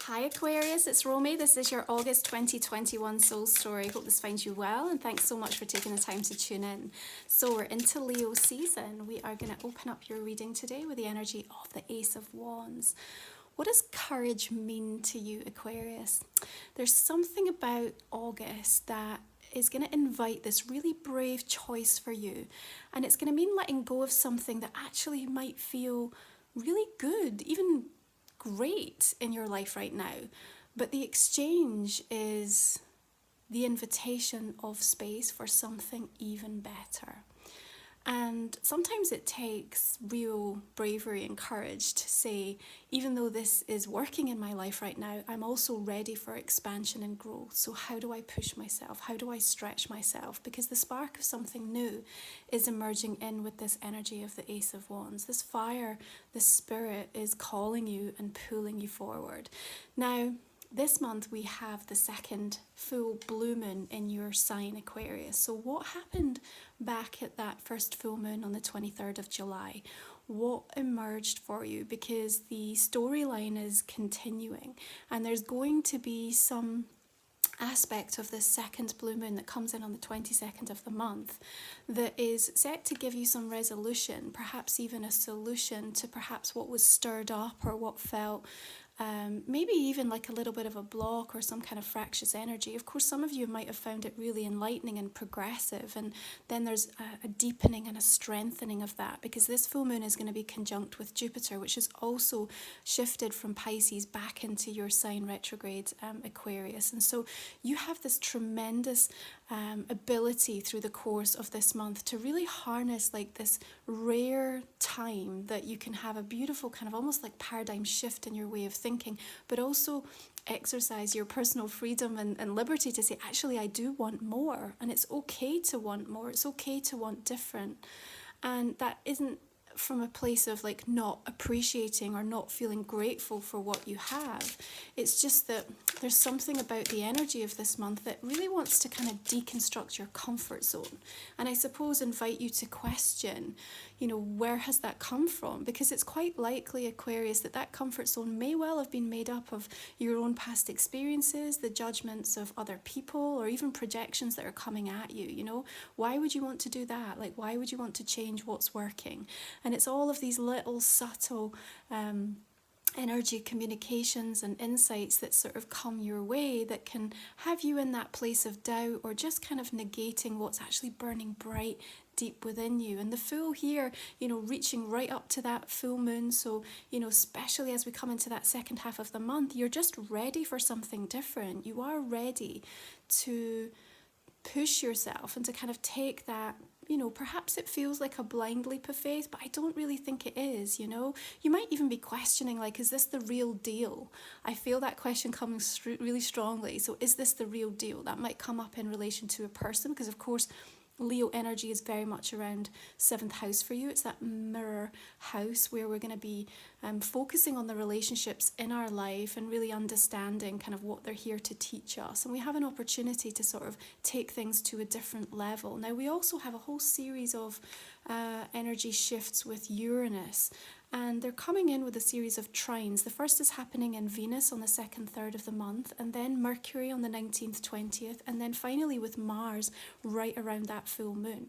Hi Aquarius, it's Romy. This is your August 2021 soul story. Hope this finds you well and thanks so much for taking the time to tune in. So we're into Leo season. We are going to open up your reading today with the energy of the Ace of Wands. What does courage mean to you, Aquarius? There's something about August that is going to invite this really brave choice for you, and it's going to mean letting go of something that actually might feel really good, even great in your life right now, but the exchange is the invitation of space for something even better. And sometimes it takes real bravery and courage to say, even though this is working in my life right now, I'm also ready for expansion and growth. So how do I push myself? How do I stretch myself? Because the spark of something new is emerging in with this energy of the Ace of Wands. This fire, this spirit is calling you and pulling you forward. Now, this month we have the second full blue moon in your sign, Aquarius. So what happened back at that first full moon on the 23rd of July? What emerged for you? Because the storyline is continuing and there's going to be some aspect of this second blue moon that comes in on the 22nd of the month that is set to give you some resolution, perhaps even a solution to perhaps what was stirred up or what felt maybe even like a little bit of a block or some kind of fractious energy. Of course, some of you might have found it really enlightening and progressive, and then there's a deepening and a strengthening of that, because this full moon is going to be conjunct with Jupiter, which is also shifted from Pisces back into your sign retrograde, Aquarius. And so you have this tremendous ability through the course of this month to really harness like this rare time that you can have a beautiful kind of almost like paradigm shift in your way of thinking, but also exercise your personal freedom and liberty to say, actually, I do want more, and it's okay to want more. It's okay to want different. And that isn't from a place of like not appreciating or not feeling grateful for what you have. It's just that there's something about the energy of this month that really wants to kind of deconstruct your comfort zone, and I suppose invite you to question, where has that come from? Because it's quite likely, Aquarius, that that comfort zone may well have been made up of your own past experiences, the judgments of other people, or even projections that are coming at you. Why would you want to do that? Like, why would you want to change what's working? And it's all of these little subtle energy communications and insights that sort of come your way that can have you in that place of doubt, or just kind of negating what's actually burning bright deep within you. And the full here, reaching right up to that full moon. So, especially as we come into that second half of the month, you're just ready for something different. You are ready to push yourself and to kind of take that, perhaps it feels like a blind leap of faith, but I don't really think it is. You might even be questioning, like, is this the real deal? I feel that question coming really strongly. So is this the real deal? That might come up in relation to a person, because of course Leo energy is very much around 7th house for you. It's that mirror house where we're going to be focusing on the relationships in our life and really understanding kind of what they're here to teach us. And we have an opportunity to sort of take things to a different level. Now, we also have a whole series of energy shifts with Uranus, and they're coming in with a series of trines. The first is happening in Venus on the 2nd, 3rd of the month, and then Mercury on the 19th, 20th, and then finally with Mars right around that full moon.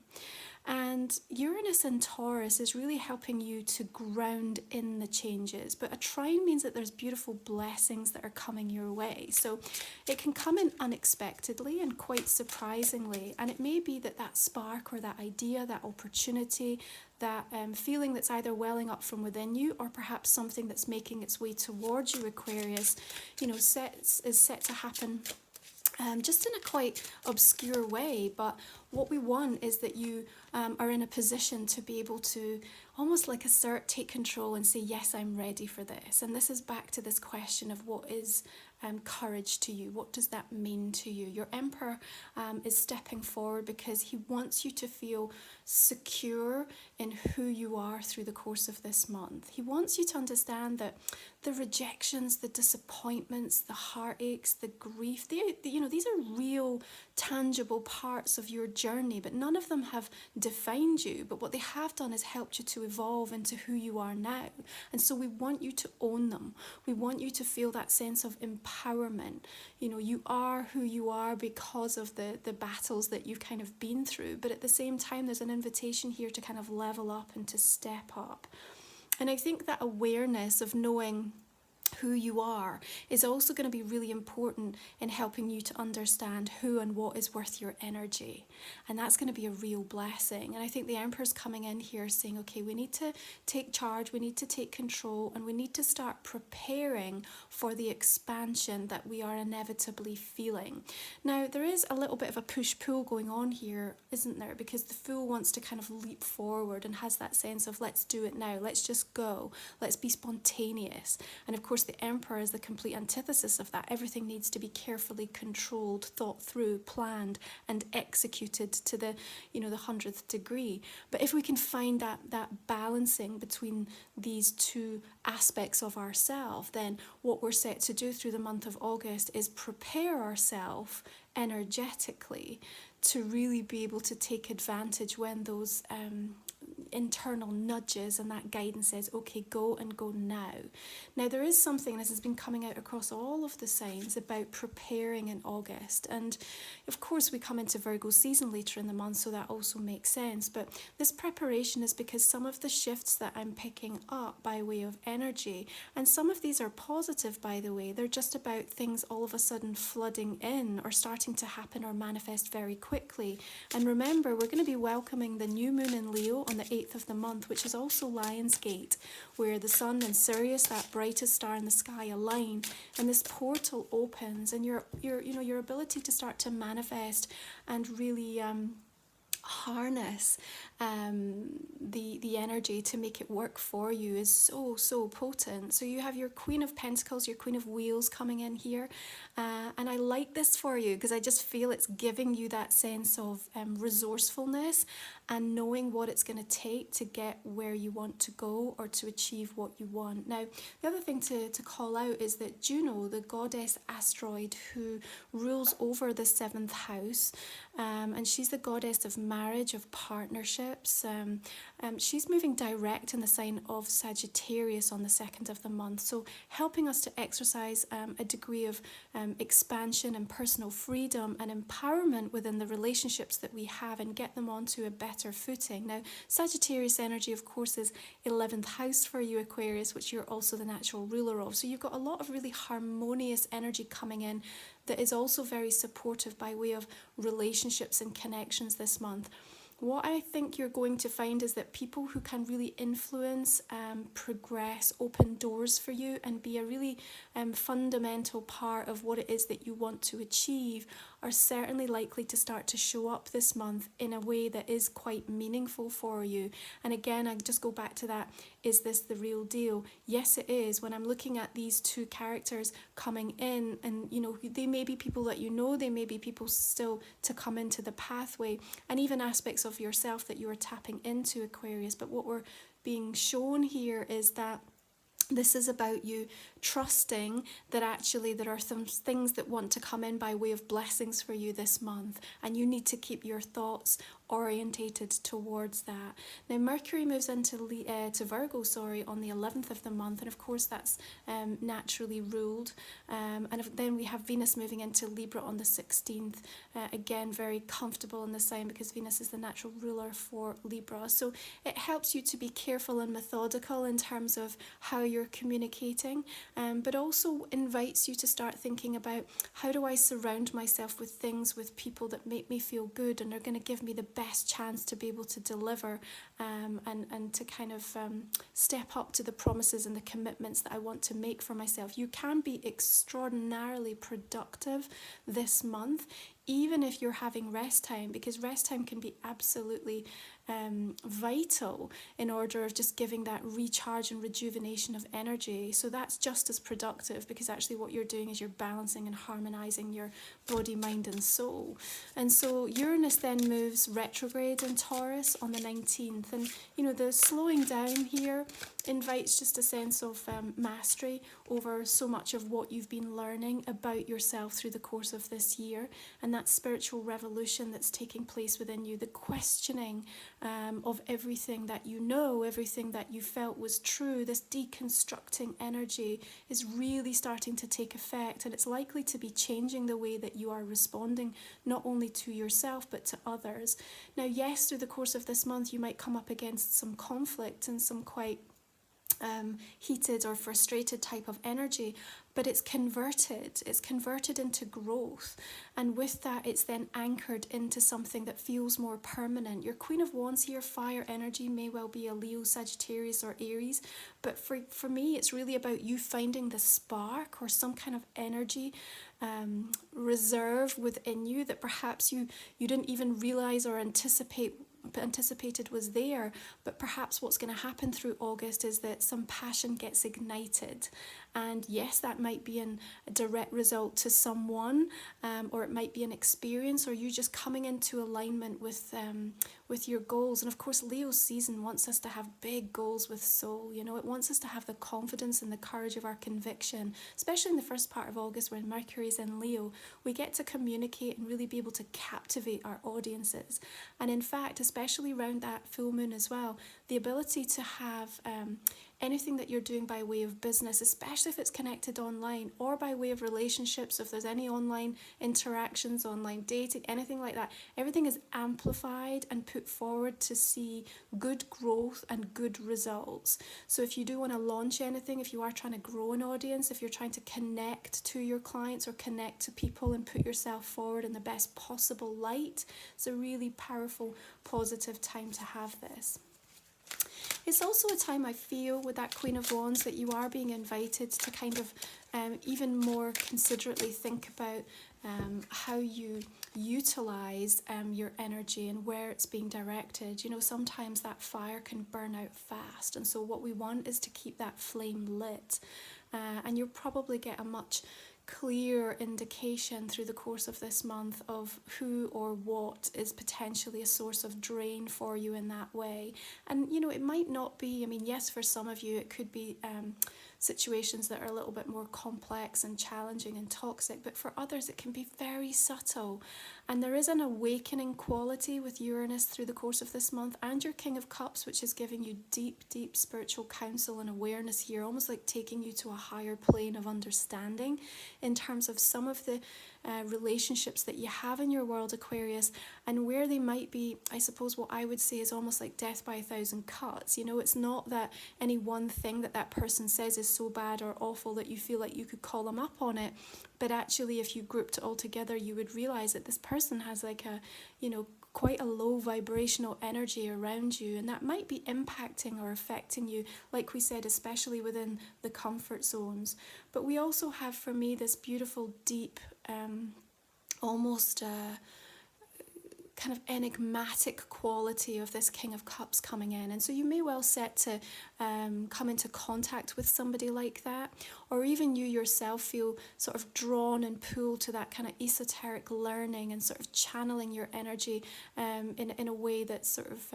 And Uranus in Taurus is really helping you to ground in the changes. But a trine means that there's beautiful blessings that are coming your way. So it can come in unexpectedly and quite surprisingly. And it may be that that spark or that idea, that opportunity, that feeling that's either welling up from within you, or perhaps something that's making its way towards you, Aquarius, is set to happen just in a quite obscure way. But what we want is that you are in a position to be able to almost like assert, take control and say, yes, I'm ready for this. And this is back to this question of what is courage to you? What does that mean to you? Your Emperor is stepping forward because he wants you to feel secure in who you are through the course of this month. He wants you to understand that the rejections, the disappointments, the heartaches, the grief, these are real, tangible parts of your journey, but none of them have defined you. But what they have done is helped you to evolve into who you are now. And so we want you to own them. We want you to feel that sense of empowerment. You are who you are because of the battles that you've kind of been through. But at the same time, there's an invitation here to kind of level up and to step up. And I think that awareness of knowing who you are is also going to be really important in helping you to understand who and what is worth your energy. And that's going to be a real blessing. And I think the Emperor's coming in here saying, okay, we need to take charge, we need to take control, and we need to start preparing for the expansion that we are inevitably feeling. Now, there is a little bit of a push-pull going on here, isn't there? Because the Fool wants to kind of leap forward and has that sense of, let's do it now, let's just go, let's be spontaneous. And of course, the Emperor is the complete antithesis of that. Everything needs to be carefully controlled, thought through, planned, and executed to the 100th degree. But if we can find that balancing between these two aspects of ourselves, then what we're set to do through the month of August is prepare ourselves energetically to really be able to take advantage when those internal nudges and that guidance says, okay, go and go now. Now, there is something, this has been coming out across all of the signs, about preparing in August. And of course, we come into Virgo season later in the month, so that also makes sense. But this preparation is because some of the shifts that I'm picking up by way of energy, and some of these are positive, by the way, they're just about things all of a sudden flooding in or starting to happen or manifest very quickly. And remember, we're going to be welcoming the new moon in Leo on the 8th of the month, which is also Lion's Gate, where the sun and Sirius, that brightest star in the sky, align, and this portal opens, and your ability to start to manifest and really harness the energy to make it work for you is so potent. So you have your Queen of Pentacles, your Queen of Wheels coming in here, and I like this for you because I just feel it's giving you that sense of resourcefulness and knowing what it's going to take to get where you want to go or to achieve what you want. Now, the other thing to call out is that Juno, the goddess asteroid who rules over the 7th house, and she's the goddess of marriage, of partnerships. She's moving direct in the sign of Sagittarius on the 2nd of the month, so helping us to exercise a degree of expansion and personal freedom and empowerment within the relationships that we have and get them onto a better footing. Now, Sagittarius energy, of course, is 11th house for you, Aquarius, which you're also the natural ruler of. So you've got a lot of really harmonious energy coming in that is also very supportive by way of relationships and connections this month. What I think you're going to find is that people who can really influence, progress, open doors for you and be a really fundamental part of what it is that you want to achieve are certainly likely to start to show up this month in a way that is quite meaningful for you. And again, I just go back to that, is this the real deal? Yes, it is. When I'm looking at these two characters coming in, and they may be people that they may be people still to come into the pathway, and even aspects of yourself that you are tapping into, Aquarius. But what we're being shown here is that this is about you trusting that actually there are some things that want to come in by way of blessings for you this month, and you need to keep your thoughts orientated towards that. Now, Mercury moves into to Virgo, on the 11th of the month, and of course that's naturally ruled. And then we have Venus moving into Libra on the 16th. Again, very comfortable in the sign because Venus is the natural ruler for Libra. So it helps you to be careful and methodical in terms of how you're communicating, but also invites you to start thinking about, how do I surround myself with things, with people that make me feel good and are going to give me the best chance to be able to deliver and to kind of step up to the promises and the commitments that I want to make for myself. You can be extraordinarily productive this month, even if you're having rest time, because rest time can be absolutely vital in order of just giving that recharge and rejuvenation of energy. So that's just as productive, because actually what you're doing is you're balancing and harmonizing your body, mind and soul. And so Uranus then moves retrograde in Taurus on the 19th, and you know, the slowing down here invites just a sense of mastery over so much of what you've been learning about yourself through the course of this year, and that spiritual revolution that's taking place within you, the questioning of everything that you know, everything that you felt was true. This deconstructing energy is really starting to take effect, and it's likely to be changing the way that you are responding, not only to yourself but to others. Now, yes, through the course of this month you might come up against some conflict and some quite heated or frustrated type of energy, but it's converted into growth, and with that it's then anchored into something that feels more permanent. Your Queen of Wands here, fire energy, may well be a Leo, Sagittarius or Aries, but for me it's really about you finding the spark or some kind of energy reserve within you that perhaps you didn't even realize or anticipated was there. But perhaps what's going to happen through August is that some passion gets ignited, and yes, that might be a direct result to someone, or it might be an experience, or you just coming into alignment with your goals. And of course, Leo's season wants us to have big goals with soul. You know, it wants us to have the confidence and the courage of our conviction, especially in the first part of August when Mercury is in Leo. We get to communicate and really be able to captivate our audiences. And in fact, especially around that full moon as well, the ability to have anything that you're doing by way of business, especially if it's connected online, or by way of relationships, if there's any online interactions, online dating, anything like that, everything is amplified and put forward to see good growth and good results. So if you do want to launch anything, if you are trying to grow an audience, if you're trying to connect to your clients or connect to people and put yourself forward in the best possible light, it's a really powerful, positive time to have this. It's also a time, I feel, with that Queen of Wands, that you are being invited to kind of even more considerately think about how you utilize your energy and where it's being directed. You know, sometimes that fire can burn out fast, and so what we want is to keep that flame lit, and you'll probably get a much clear indication through the course of this month of who or what is potentially a source of drain for you in that way. And you know, it might not be, I mean, yes, for some of you it could be situations that are a little bit more complex and challenging and toxic, but for others it can be very subtle. And there is an awakening quality with Uranus through the course of this month, and your King of Cups, which is giving you deep spiritual counsel and awareness here, almost like taking you to a higher plane of understanding in terms of some of the relationships that you have in your world, Aquarius, and where they might be, I suppose what I would say is almost like death by a thousand cuts. You know, it's not that any one thing that person says is so bad or awful that you feel like you could call them up on it, but actually if you grouped it all together, you would realize that this person has like a, you know, quite a low vibrational energy around you, and that might be impacting or affecting you, like we said, especially within the comfort zones. But we also have, for me, this beautiful, deep, almost kind of enigmatic quality of this King of Cups coming in. And so you may well set to come into contact with somebody like that, or even you yourself feel sort of drawn and pulled to that kind of esoteric learning and sort of channeling your energy in a way that sort of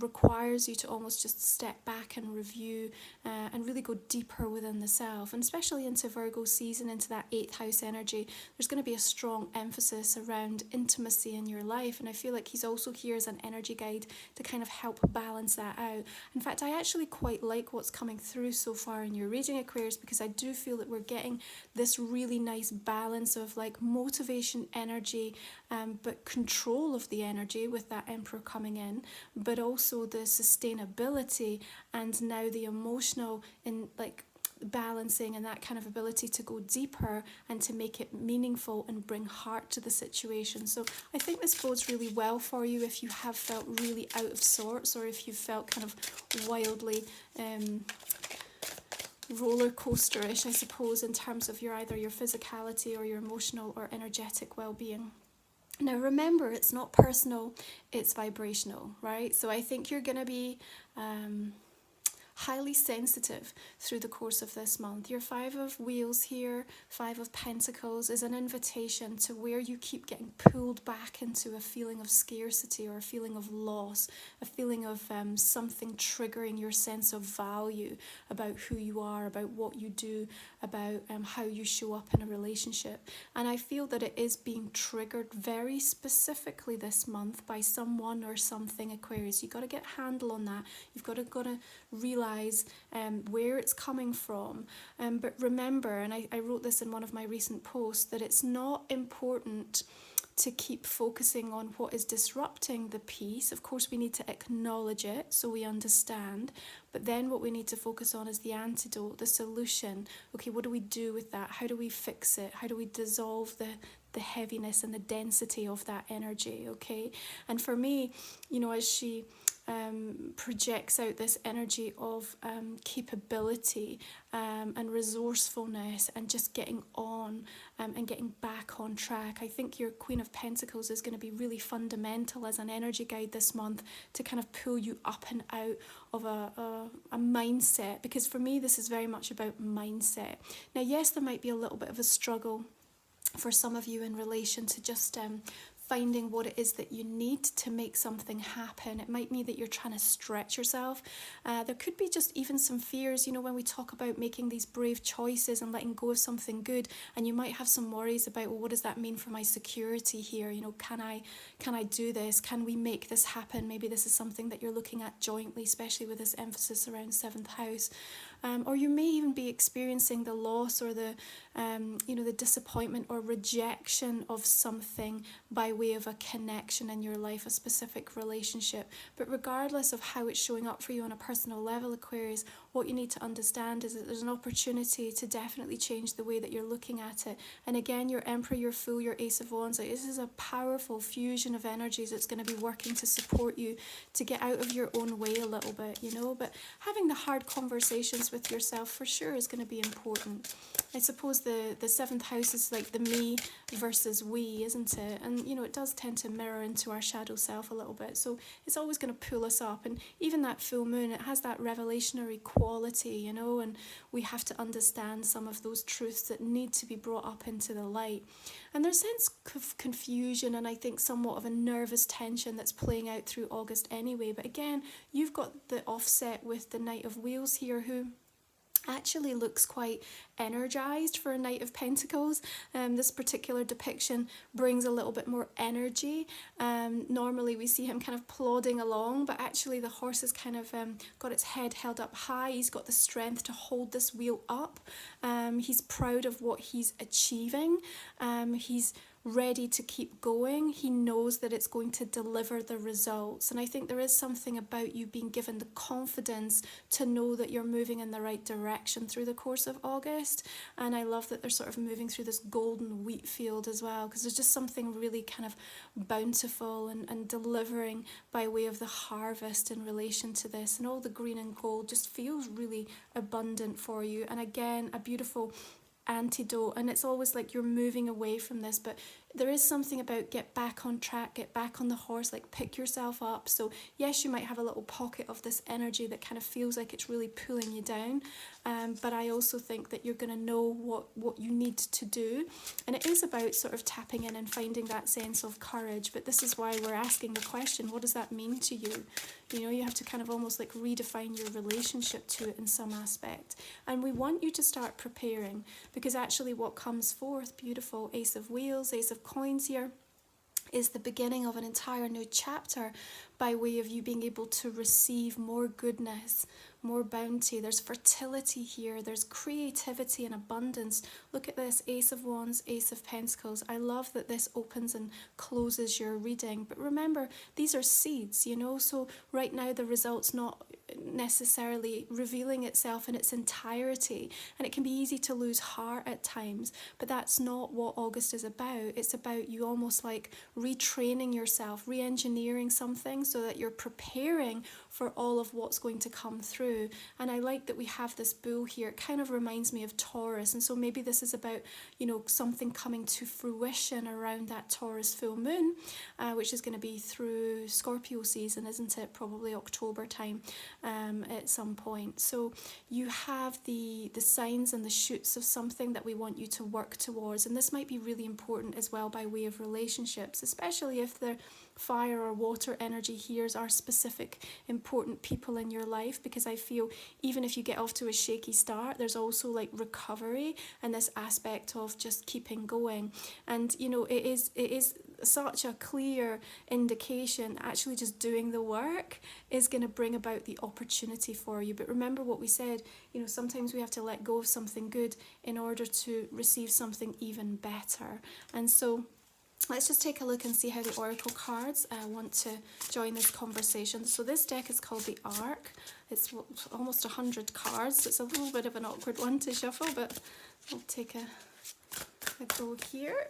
requires you to almost just step back and review and really go deeper within the self. And especially into Virgo season, into that 8th house energy, there's going to be a strong emphasis around intimacy in your life, and I feel like he's also here as an energy guide to kind of help balance that out. In fact, I actually quite like what's coming through so far in your reading, Aquarius, because I do feel that we're getting this really nice balance of like motivation, energy, but control of the energy with that Emperor coming in, but also the sustainability and now the emotional in like balancing and that kind of ability to go deeper and to make it meaningful and bring heart to the situation. So I think this bodes really well for you if you have felt really out of sorts, or if you felt kind of wildly roller coasterish, I suppose, in terms of either your physicality or your emotional or energetic well-being. Now remember, it's not personal, it's vibrational, right? So I think you're going to be highly sensitive through the course of this month. Your Five of Wheels here, Five of Pentacles, is an invitation to where you keep getting pulled back into a feeling of scarcity or a feeling of loss, a feeling of something triggering your sense of value about who you are, about what you do, about how you show up in a relationship. And I feel that it is being triggered very specifically this month by someone or something, Aquarius. You've got to get a handle on that. You've got to realize where it's coming from. But remember, and I wrote this in one of my recent posts, that it's not important to keep focusing on what is disrupting the peace. Of course, we need to acknowledge it so we understand. But then what we need to focus on is the antidote, the solution. Okay, what do we do with that? How do we fix it? How do we dissolve the heaviness and the density of that energy? Okay, and for me, as she projects out this energy of capability and resourcefulness and just getting on and getting back on track. I think your Queen of Pentacles is going to be really fundamental as an energy guide this month to kind of pull you up and out of a mindset, because for me this is very much about mindset. Now yes, there might be a little bit of a struggle for some of you in relation to just finding what it is that you need to make something happen. It might mean that you're trying to stretch yourself. There could be just even some fears, when we talk about making these brave choices and letting go of something good, and you might have some worries about, well, what does that mean for my security here? Can I do this? Can we make this happen? Maybe this is something that you're looking at jointly, especially with this emphasis around 7th house. Or you may even be experiencing the loss or the disappointment or rejection of something by way of a connection in your life, a specific relationship. But regardless of how it's showing up for you on a personal level, Aquarius, what you need to understand is that there's an opportunity to definitely change the way that you're looking at it. And again, your Emperor, your Fool, your Ace of Wands, this is a powerful fusion of energies that's going to be working to support you to get out of your own way a little bit, But having the hard conversations with yourself for sure is going to be important. I suppose the 7th house is like the me versus we, isn't it? And it does tend to mirror into our shadow self a little bit, so it's always going to pull us up. And even that full moon, it has that revelationary quality, and we have to understand some of those truths that need to be brought up into the light. And there's a sense of confusion and I think somewhat of a nervous tension that's playing out through August anyway. But again, you've got the offset with the Knight of Wheels here, who actually looks quite energized for a Knight of Pentacles. This particular depiction brings a little bit more energy. Normally we see him kind of plodding along, but actually the horse has kind of got its head held up high. He's got the strength to hold this wheel up. He's proud of what he's achieving. He's ready to keep going. He knows that it's going to deliver the results. And I think there is something about you being given the confidence to know that you're moving in the right direction through the course of August. And I love that they're sort of moving through this golden wheat field as well, because there's just something really kind of bountiful and delivering by way of the harvest in relation to this. And all the green and gold just feels really abundant for you. And again, a beautiful antidote. And it's always like you're moving away from this, but there is something about get back on track, get back on the horse, like pick yourself up. So yes, you might have a little pocket of this energy that kind of feels like it's really pulling you down, but I also think that you're going to know what you need to do. And it is about sort of tapping in and finding that sense of courage. But this is why we're asking the question, what does that mean to you? You have to kind of almost like redefine your relationship to it in some aspect. And we want you to start preparing, because actually what comes forth, beautiful Ace of Wheels, Ace of Coins here, is the beginning of an entire new chapter by way of you being able to receive more goodness, more bounty. There's fertility here, there's creativity and abundance. Look at this, Ace of Wands, Ace of Pentacles. I love that this opens and closes your reading. But remember, these are seeds, so right now the result's not necessarily revealing itself in its entirety, and it can be easy to lose heart at times, but that's not what August is about. It's about you almost like retraining yourself, re-engineering something so that you're preparing for all of what's going to come through. through. And I like that we have this bull here. It kind of reminds me of Taurus, and so maybe this is about, you know, something coming to fruition around that Taurus full moon, which is going to be through Scorpio season, isn't it? Probably October time at some point. So you have the signs and the shoots of something that we want you to work towards, and this might be really important as well by way of relationships, especially if the fire or water energy here are specific important people in your life, because I feel even if you get off to a shaky start, there's also like recovery and this aspect of just keeping going. And you know, it is such a clear indication actually just doing the work is going to bring about the opportunity for you. But remember what we said, you know, sometimes we have to let go of something good in order to receive something even better. And so let's just take a look and see how the oracle cards want to join this conversation. So this deck is called the Ark. It's almost 100 cards, so it's a little bit of an awkward one to shuffle, but I'll take a go here.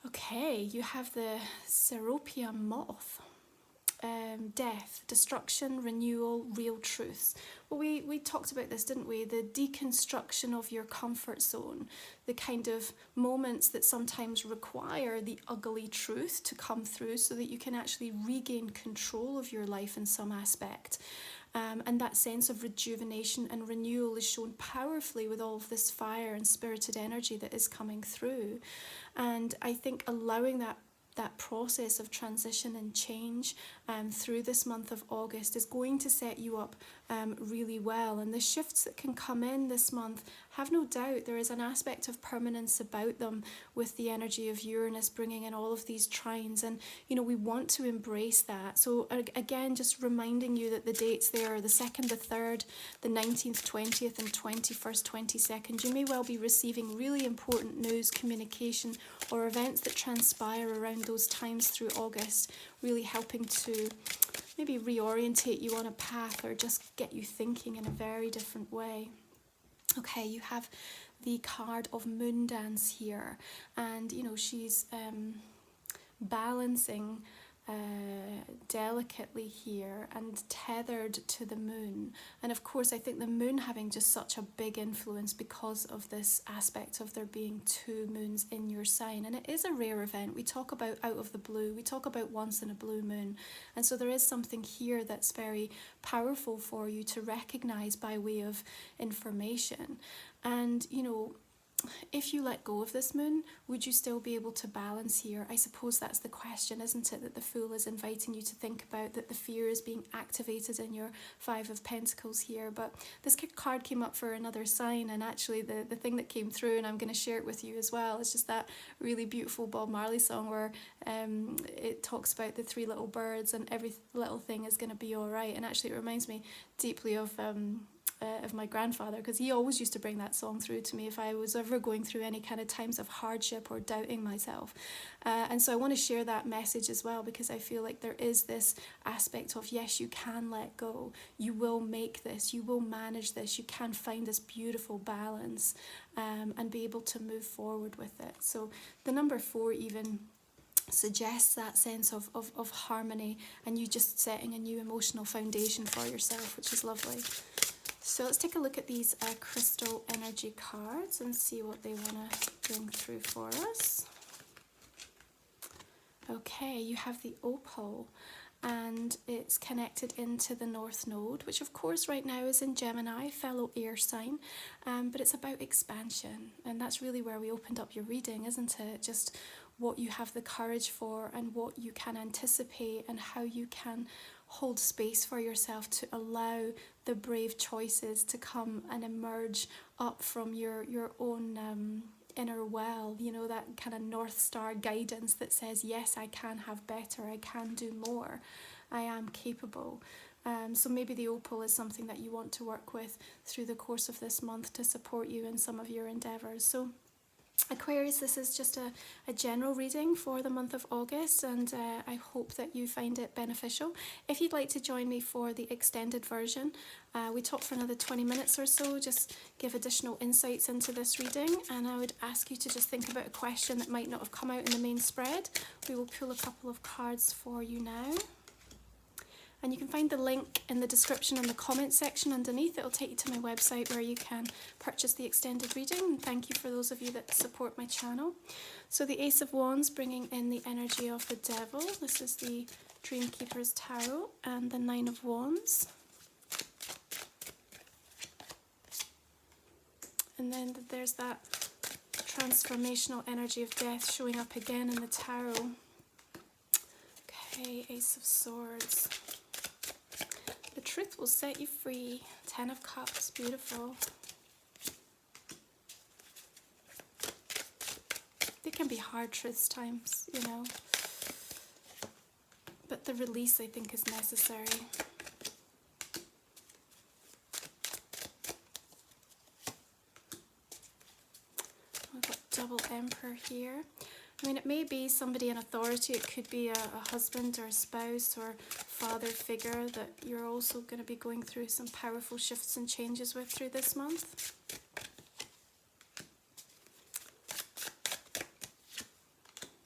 Okay, you have the Seropium Moth. Death, destruction, renewal, real truths. Well, we talked about this, didn't we? The deconstruction of your comfort zone, the kind of moments that sometimes require the ugly truth to come through so that you can actually regain control of your life in some aspect. And that sense of rejuvenation and renewal is shown powerfully with all of this fire and spirited energy that is coming through. And I think allowing that process of transition and change through this month of August is going to set you up really well. And the shifts that can come in this month, have no doubt there is an aspect of permanence about them, with the energy of Uranus bringing in all of these trines, and you know, we want to embrace that. So again, just reminding you that the dates there are the 2nd, the 3rd, the 19th, 20th and 21st, 22nd. You may well be receiving really important news, communication or events that transpire around those times through August, really helping to maybe reorientate you on a path or just get you thinking in a very different way. Okay, you have the card of Moon Dance here, and you know, she's balancing delicately here and tethered to the moon. And of course, I think the moon having just such a big influence because of this aspect of there being 2 moons in your sign. And it is a rare event. We talk about out of the blue, we talk about once in a blue moon. And so there is something here that's very powerful for you to recognize by way of information. And you know, if you let go of this moon, would you still be able to balance here? I suppose that's the question, isn't it? That the Fool is inviting you to think about, that the fear is being activated in your 5 of Pentacles here. But this card came up for another sign, and actually the thing that came through, and I'm going to share it with you as well, is just that really beautiful Bob Marley song where it talks about the 3 little birds and every little thing is going to be all right. And actually it reminds me deeply of my grandfather, because he always used to bring that song through to me if I was ever going through any kind of times of hardship or doubting myself. And so I want to share that message as well, because I feel like there is this aspect of, yes, you can let go, you will make this, you will manage this, you can find this beautiful balance and be able to move forward with it. So the number 4 even suggests that sense of harmony, and you just setting a new emotional foundation for yourself, which is lovely. So let's take a look at these crystal energy cards and see what they want to bring through for us. Okay, you have the opal, and it's connected into the North Node, which of course right now is in Gemini, fellow air sign, but it's about expansion, and that's really where we opened up your reading, isn't it? Just what you have the courage for and what you can anticipate and how you can hold space for yourself to allow the brave choices to come and emerge up from your own inner well, you know, that kind of North Star guidance that says, yes, I can have better, I can do more, I am capable. So maybe the opal is something that you want to work with through the course of this month to support you in some of your endeavours. So Aquarius, this is just a general reading for the month of August, and I hope that you find it beneficial. If you'd like to join me for the extended version, we talk for another 20 minutes or so, just give additional insights into this reading, and I would ask you to just think about a question that might not have come out in the main spread. We will pull a couple of cards for you now. And you can find the link in the description and the comment section underneath. It'll take you to my website where you can purchase the extended reading. And thank you for those of you that support my channel. So the Ace of Wands bringing in the energy of the Devil. This is the Dreamskeeper Tarot, and the Nine of Wands. And then there's that transformational energy of death showing up again in the tarot. Okay, Ace of Swords. The truth will set you free. 10 of Cups, beautiful. They can be hard truths times, you know. But the release, I think, is necessary. We've got double Emperor here. I mean, it may be somebody in authority. It could be a husband or a spouse or father figure that you're also going to be going through some powerful shifts and changes with through this month.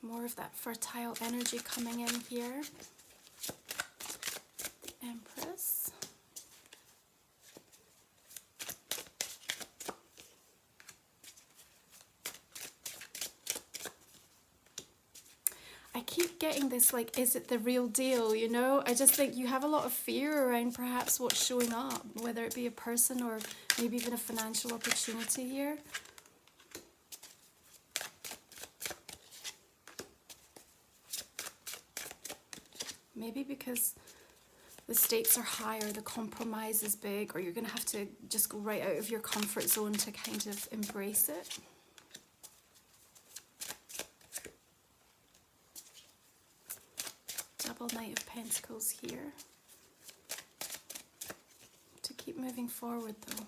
More of that fertile energy coming in here. The Empress. I keep getting this, like, is it the real deal, you know? I just think you have a lot of fear around perhaps what's showing up, whether it be a person or maybe even a financial opportunity here. Maybe because the stakes are higher, the compromise is big, or you're going to have to just go right out of your comfort zone to kind of embrace it. Double Knight of Pentacles here. To keep moving forward though.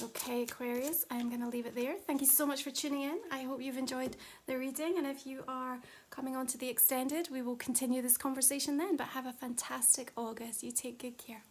Okay, Aquarius, I'm going to leave it there. Thank you so much for tuning in. I hope you've enjoyed the reading, and if you are coming on to the extended, we will continue this conversation then. But have a fantastic August. You take good care.